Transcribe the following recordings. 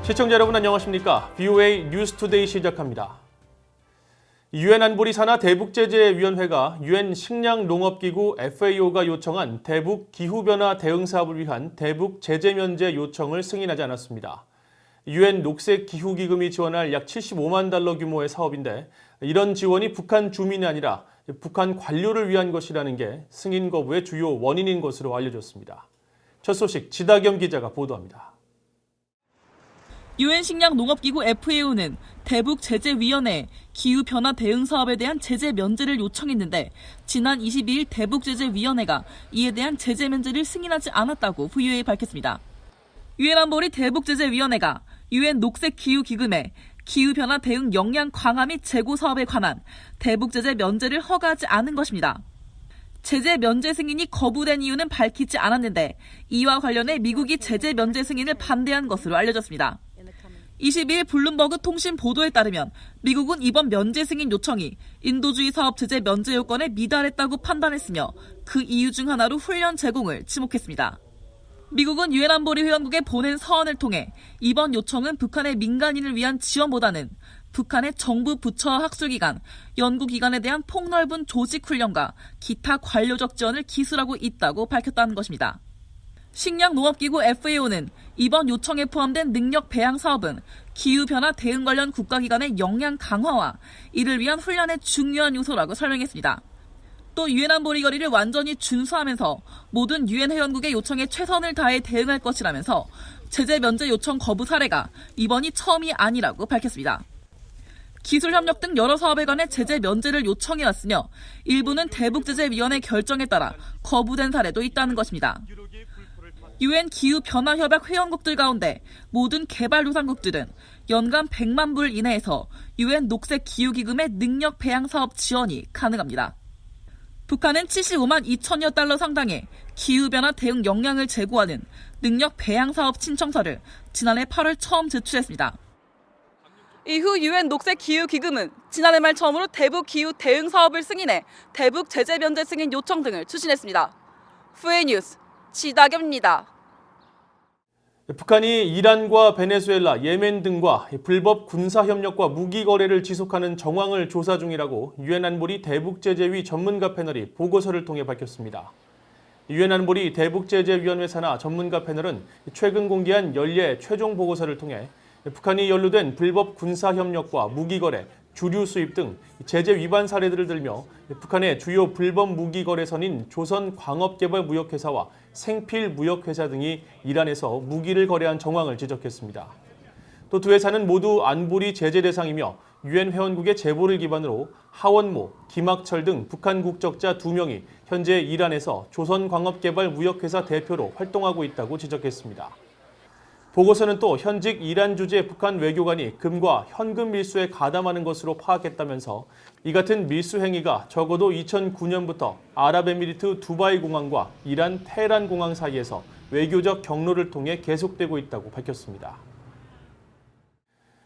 시청자 여러분 안녕하십니까? VOA 뉴스투데이 시작합니다. 유엔 안보리 산하 대북제재위원회가 유엔 식량농업기구 FAO가 요청한 대북 기후변화 대응 사업을 위한 대북 제재 면제 요청을 승인하지 않았습니다. 유엔 녹색기후기금이 지원할 약 75만 달러 규모의 사업인데 이런 지원이 북한 주민이 아니라 북한 관료를 위한 것이라는 게 승인 거부의 주요 원인인 것으로 알려졌습니다. 첫 소식 지다겸 기자가 보도합니다. 유엔 식량농업기구 FAO는 대북제재위원회에 기후변화 대응 사업에 대한 제재 면제를 요청했는데 지난 22일 대북제재위원회가 이에 대한 제재 면제를 승인하지 않았다고 VOA에 밝혔습니다. 유엔 안보리 대북제재위원회가 유엔 녹색기후기금에 기후변화 대응 역량 강화 및 재고 사업에 관한 대북제재 면제를 허가하지 않은 것입니다. 제재 면제 승인이 거부된 이유는 밝히지 않았는데 이와 관련해 미국이 제재 면제 승인을 반대한 것으로 알려졌습니다. 22일 블룸버그 통신 보도에 따르면 미국은 이번 면제 승인 요청이 인도주의 사업 제재 면제 요건에 미달했다고 판단했으며 그 이유 중 하나로 훈련 제공을 지목했습니다. 미국은 유엔 안보리 회원국에 보낸 서한을 통해 이번 요청은 북한의 민간인을 위한 지원보다는 북한의 정부 부처와 학술기관, 연구기관에 대한 폭넓은 조직훈련과 기타 관료적 지원을 기술하고 있다고 밝혔다는 것입니다. 식량농업기구 FAO는 이번 요청에 포함된 능력 배양 사업은 기후변화 대응 관련 국가기관의 역량 강화와 이를 위한 훈련의 중요한 요소라고 설명했습니다. 또 유엔 안보리 결의를 완전히 준수하면서 모든 유엔 회원국의 요청에 최선을 다해 대응할 것이라면서 제재 면제 요청 거부 사례가 이번이 처음이 아니라고 밝혔습니다. 기술협력 등 여러 사업에 관해 제재 면제를 요청해왔으며 일부는 대북제재위원회 결정에 따라 거부된 사례도 있다는 것입니다. 유엔 기후변화협약 회원국들 가운데 모든 개발도상국들은 연간 100만 불 이내에서 유엔 녹색기후기금의 능력 배양 사업 지원이 가능합니다. 북한은 75만 2천여 달러 상당의 기후변화 대응 역량을 제고하는 능력 배양 사업 신청서를 지난해 8월 처음 제출했습니다. 이후 유엔 녹색기후기금은 지난해 말 처음으로 대북 기후 대응 사업을 승인해 대북 제재 면제 승인 요청 등을 추진했습니다. VOA 뉴스 지다겸입니다. 북한이 이란과 베네수엘라, 예멘 등과 불법 군사협력과 무기거래를 지속하는 정황을 조사 중이라고 유엔 안보리 대북제재위 전문가 패널이 보고서를 통해 밝혔습니다. 유엔 안보리 대북제재위원회 산하 전문가 패널은 최근 공개한 연례 최종 보고서를 통해 북한이 연루된 불법 군사협력과 무기거래, 주류 수입 등 제재 위반 사례들을 들며 북한의 주요 불법 무기거래선인 조선광업개발무역회사와 생필무역회사 등이 이란에서 무기를 거래한 정황을 지적했습니다. 또 두 회사는 모두 안보리 제재 대상이며 유엔 회원국의 제보를 기반으로 하원모, 김학철 등 북한 국적자 2명이 현재 이란에서 조선광업개발무역회사 대표로 활동하고 있다고 지적했습니다. 보고서는 또 현직 이란 주재 북한 외교관이 금과 현금 밀수에 가담하는 것으로 파악했다면서 이 같은 밀수 행위가 적어도 2009년부터 아랍에미리트 두바이 공항과 이란 테헤란 공항 사이에서 외교적 경로를 통해 계속되고 있다고 밝혔습니다.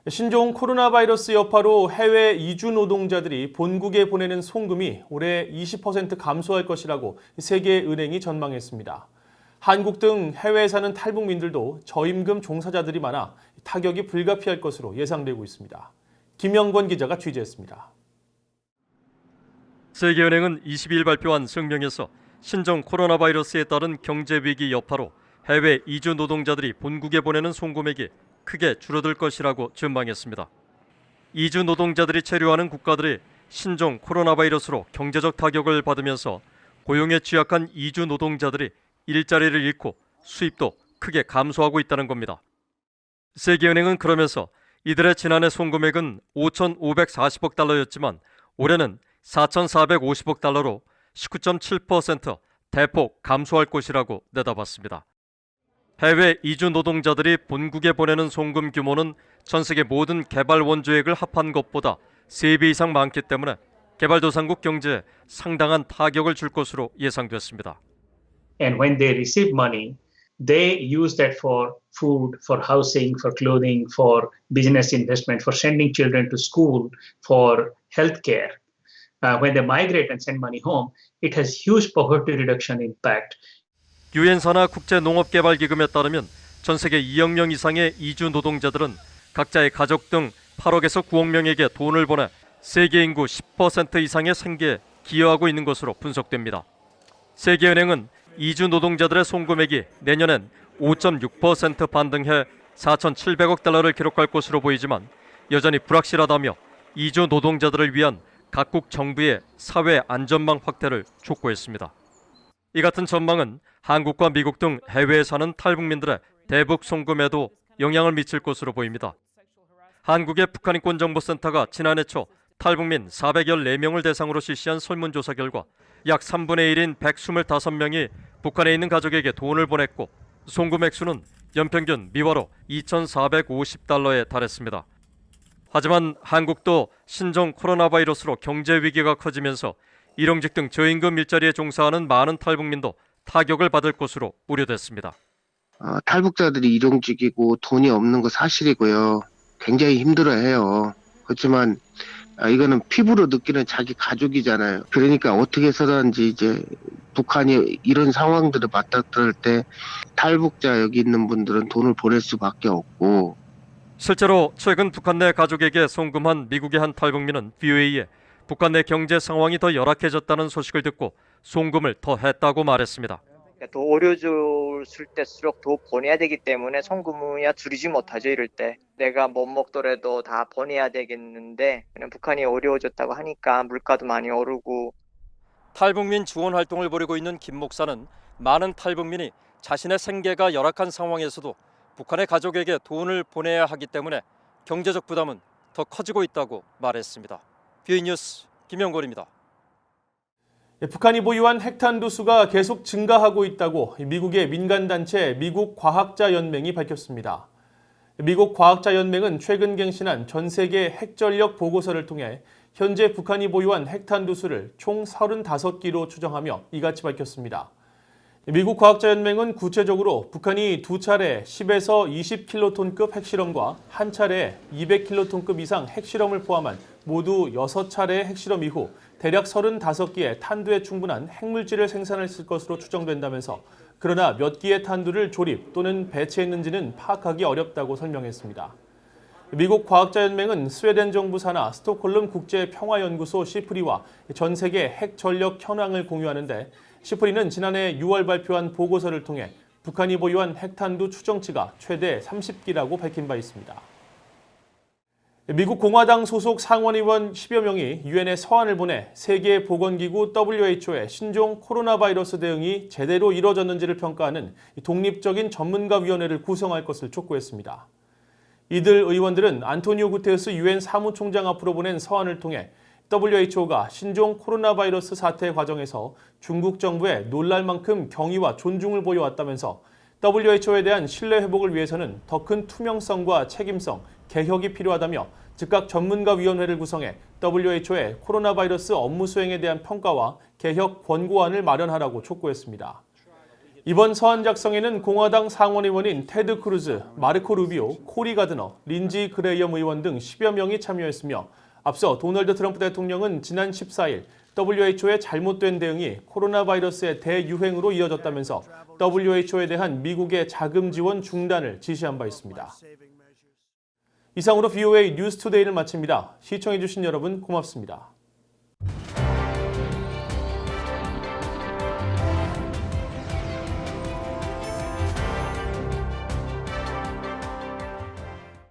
신종 코로나 바이러스 여파로 해외 이주 노동자들이 본국에 보내는 송금이 올해 20% 감소할 것이라고 세계은행이 전망했습니다. 한국 등 해외에 사는 탈북민들도 저임금 종사자들이 많아 타격이 불가피할 것으로 예상되고 있습니다. 김영권 기자가 취재했습니다. 세계은행은 22일 발표한声明에서 신종 코로나 바이러스에 따른 경제 위기 여파로 해외 이주 노동자들이 본국에 보내는 송금액이 크게 줄어들 것이라고 전망했습니다. 이주 노동자들이 체류하는 국가들이 신종 코로나 바이러스로 경제적 타격을 받으면서 고용에 취약한 이주 노동자들이 일자리를 잃고 수입도 크게 감소하고 있다는 겁니다. 세계은행은 그러면서 이들의 지난해 송금액은 5,540억 달러였지만 올해는 4,450억 달러로 19.7% 대폭 감소할 것이라고 내다봤습니다. 해외 이주 노동자들이 본국에 보내는 송금 규모는 전 세계 모든 개발 원조액을 합한 것보다 3배 이상 많기 때문에 개발도상국 경제에 상당한 타격을 줄 것으로 예상됐습니다. And when they receive money, they use that for food, for housing, for clothing, for business investment, for sending children to school, for healthcare. When they migrate and send money home, it has huge poverty reduction impact. 유엔 산하 국제농업개발기금에 따르면 전 세계 2억 명 이상의 이주 노동자들은 각자의 가족 등 8억에서 9억 명에게 돈을 보내 세계 인구 10% 이상의 생계에 기여하고 있는 것으로 분석됩니다. 세계은행은 이주 노동자들의 송금액이 내년엔 5.6% 반등해 4,700억 달러를 기록할 것으로 보이지만 여전히 불확실하다며 이주 노동자들을 위한 각국 정부의 사회 안전망 확대를 촉구했습니다. 이 같은 전망은 한국과 미국 등 해외에 사는 탈북민들의 대북 송금에도 영향을 미칠 것으로 보입니다. 한국의 북한인권정보센터가 지난해 초 탈북민 414명을 대상으로 실시한 설문조사 결과 약 3분의 1인 125명이 북한에 있는 가족에게 돈을 보냈고 송금 액수는 연평균 미화로 2,450달러에 달했습니다. 하지만 한국도 신종 코로나 바이러스로 경제 위기가 커지면서 일용직 등 저임금 일자리에 종사하는 많은 탈북민도 타격을 받을 것으로 우려됐습니다. 탈북자들이 일용직이고 돈이 없는 거 사실이고요. 굉장히 힘들어해요. 그렇지만 이거는 피부로 느끼는 자기 가족이잖아요. 그러니까 어떻게 해서든지 이제 북한이 이런 상황들을 맞닥뜨릴 때 탈북자 여기 있는 분들은 돈을 보낼 수밖에 없고. 실제로 최근 북한 내 가족에게 송금한 미국의 한 탈북민은 VOA에 북한 내 경제 상황이 더 열악해졌다는 소식을 듣고 송금을 더 했다고 말했습니다. 더 어려워졌을 때일수록 더 보내야 되기 때문에 송금이야 줄이지 못하죠. 이럴 때 내가 못 먹더라도 다 보내야 되겠는데 그냥 북한이 어려워졌다고 하니까 물가도 많이 오르고. 탈북민 지원 활동을 벌이고 있는 김 목사는 많은 탈북민이 자신의 생계가 열악한 상황에서도 북한의 가족에게 돈을 보내야 하기 때문에 경제적 부담은 더 커지고 있다고 말했습니다. BOA 뉴스 김영걸입니다. 북한이 보유한 핵탄두 수가 계속 증가하고 있다고 미국의 민간단체 미국과학자연맹이 밝혔습니다. 미국 과학자연맹은 최근 갱신한 전 세계 핵전력 보고서를 통해 현재 북한이 보유한 핵탄두 수를 총 35기로 추정하며 이같이 밝혔습니다. 미국 과학자연맹은 구체적으로 북한이 두 차례 10에서 20킬로톤급 핵실험과 한 차례 200킬로톤급 이상 핵실험을 포함한 모두 6차례의 핵실험 이후 대략 35기의 탄두에 충분한 핵물질을 생산했을 것으로 추정된다면서 그러나 몇 기의 탄두를 조립 또는 배치했는지는 파악하기 어렵다고 설명했습니다. 미국 과학자연맹은 스웨덴 정부 산하 스톡홀름 국제평화연구소 시프리와 전 세계 핵전력 현황을 공유하는데 시프리는 지난해 6월 발표한 보고서를 통해 북한이 보유한 핵탄두 추정치가 최대 30기라고 밝힌 바 있습니다. 미국 공화당 소속 상원의원 10여 명이 유엔에 서한을 보내 세계보건기구 WHO의 신종 코로나 바이러스 대응이 제대로 이뤄졌는지를 평가하는 독립적인 전문가위원회를 구성할 것을 촉구했습니다. 이들 의원들은 안토니오 구테르스 유엔 사무총장 앞으로 보낸 서한을 통해 WHO가 신종 코로나 바이러스 사태 과정에서 중국 정부에 놀랄 만큼 경의와 존중을 보여왔다면서 WHO에 대한 신뢰 회복을 위해서는 더 큰 투명성과 책임성, 개혁이 필요하다며 즉각 전문가위원회를 구성해 WHO의 코로나 바이러스 업무 수행에 대한 평가와 개혁 권고안을 마련하라고 촉구했습니다. 이번 서한 작성에는 공화당 상원의원인 테드 크루즈, 마르코 루비오, 코리 가드너, 린지 그레이엄 의원 등 10여 명이 참여했으며 앞서 도널드 트럼프 대통령은 지난 14일 WHO의 잘못된 대응이 코로나 바이러스의 대유행으로 이어졌다면서 WHO에 대한 미국의 자금 지원 중단을 지시한 바 있습니다. 이상으로 BOA 뉴스투데이를 마칩니다. 시청해주신 여러분 고맙습니다.